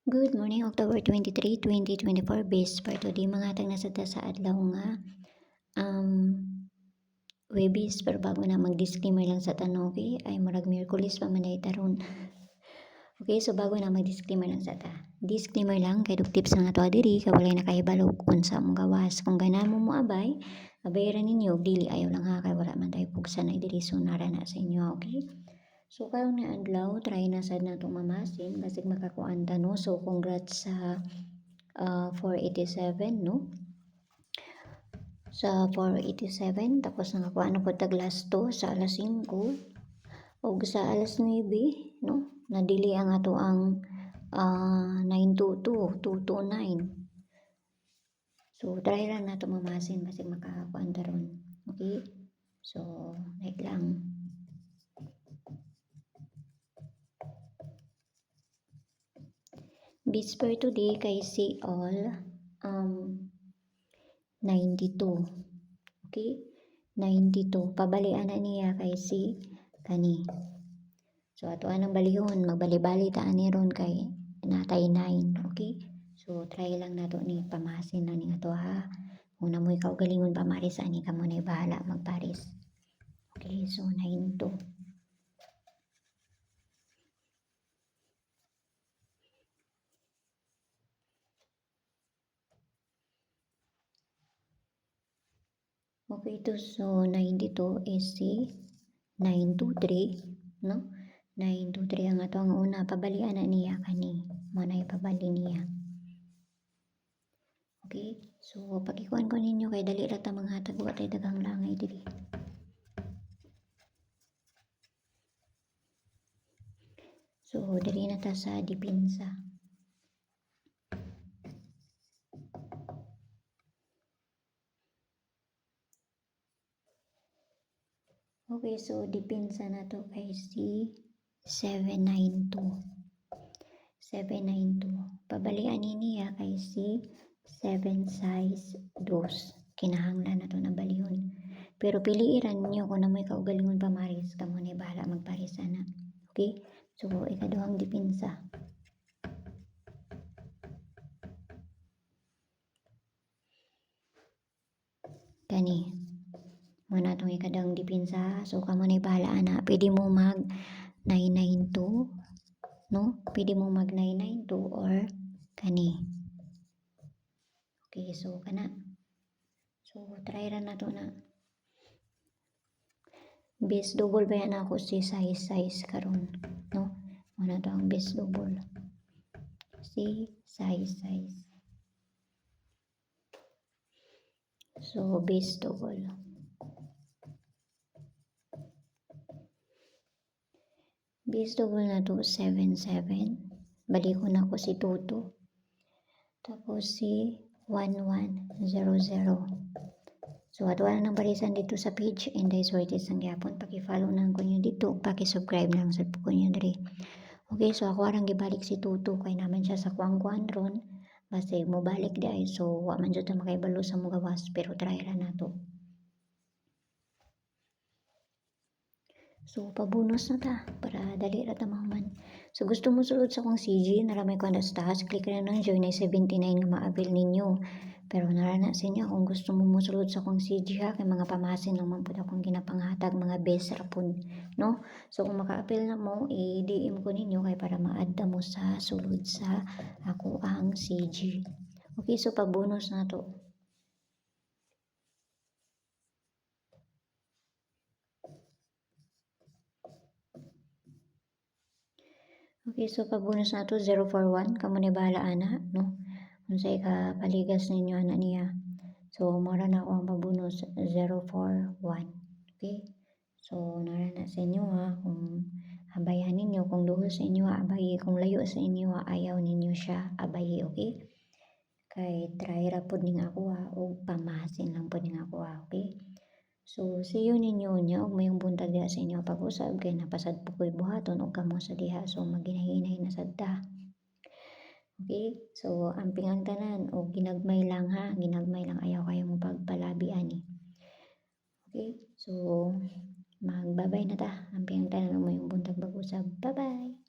Good morning, October 23, 2024, based for today mga atang nasada sa adlaw nga Webis, pero bago na mag-disclaimer lang sa tanong, okay, ay murag Miyerkules pa man taron. Okay, so bago na mag-disclaimer lang sa ta. Disclaimer lang kay dug tips nga to diri kay walay nakahibalo unsa mong gawas. Kung ganamo mo abay, abayran ninyo og dili ayaw lang ha kay wala man tay pugsa na diri so nara na sa inyo, okay? So karong na adlaw try na sad natong mamasin basig makakuan ta no. So congrats sa 487 no. Sa 487 tapos nakakuha na ko tag last 2 sa alas 5 ug sa alas 9 no nadili ang ato ang 922 229. So try lang nato mamasin basig makakuan ta ron, okay? So like lang. Bits per today kay si all 92. Okay? 92. Pabalian na niya kay si kani. So ato anang balihon, magbali-bali ta ani ron kay natay 9. Okay? So try lang nato ni pamasin na ni ato ha. Kung namoy ka galingon pamaris ani kamo na bahala magparis. Okay, so 92. Okay, to so 92 is si 923, no? 923 ang ato ang una pabalian na niya kani. Manay pabali niya. Okay? So pagikuan ko ninyo kay dali ra ta manghatag wa tay daghang langay diri. So diri na ta sa depensa. Okay, so depensa na to kay si 792. 792. Pabalian niya kay si 7 size 2. Kinahanglan na to na balihon. Pero piliiran niyo kung namoy kaugalingon pamaris, kamo ni bahala magparis ana. Okay? So ikaduhang depensa. Kani. Muna itong ikadang depensa. So kamo ni bahala ana. Pwede mo mag 992, no? Pwede mo mag 992 or kani. Okay, so kana. So try ra na to na. Base double ba yan ako si size karon, no? Muna to ang base double. Si size. So base double. Base double na to 77. Balik ko na ko si 22. Tapos si 1100. So ato na ng barisan dito sa page Inday Sortes ang gyapon. Paki-follow nang ko nyo dito, paki-subscribe nang sa ko nyo diri. Okay, so ako arang gibalik si Tutu kay naman siya sa kuang-kuan ron. Basta mo balik di ay so wa man jud ta makaibalo sa mo gawas pero try ra nato. So pabonus na ta para dali ra ta mahuman. So gusto mo sulod sa kong CG, naramay ko na sa taas, click na ng join ay 79 nga maabil ninyo. Pero narana sa inyo kung gusto mo musulod sa kong CG ha, kay mga pamasin naman po akong ginapanghatag mga best rapon, no? So kung maka-appeal na mo, i-DM ko ninyo kay para ma-add mo sa sulod sa ako ang CG. Okay, so pabonus na to. Okay, so pabonus na to 041, kamo ni bahala ana, no? Unsay ka paligas ninyo ana niya. So mora na ako ang pabonus 041. Okay? So nara na sa inyo ha kung abayan ninyo, kung duho sa inyo abayi, kung layo sa inyo ayaw ninyo siya abayi, okay? Kay try ra pud ning ako ha og pamasin lang pud ning ako ha, okay? So, see you ninyo niya og mayong buntag diha sa inyo pag-usab kay napasad po ko'y buhaton og kamo sa diha so maghinay-hinay na sad ta. Okay? So, amping ang tanan o ginagmay lang ha, ginagmay lang ayaw kayo mo pagpalabi ani. Okay? So, magbabay na ta. Amping ang tanan og mayong buntag pag-usab. Bye-bye.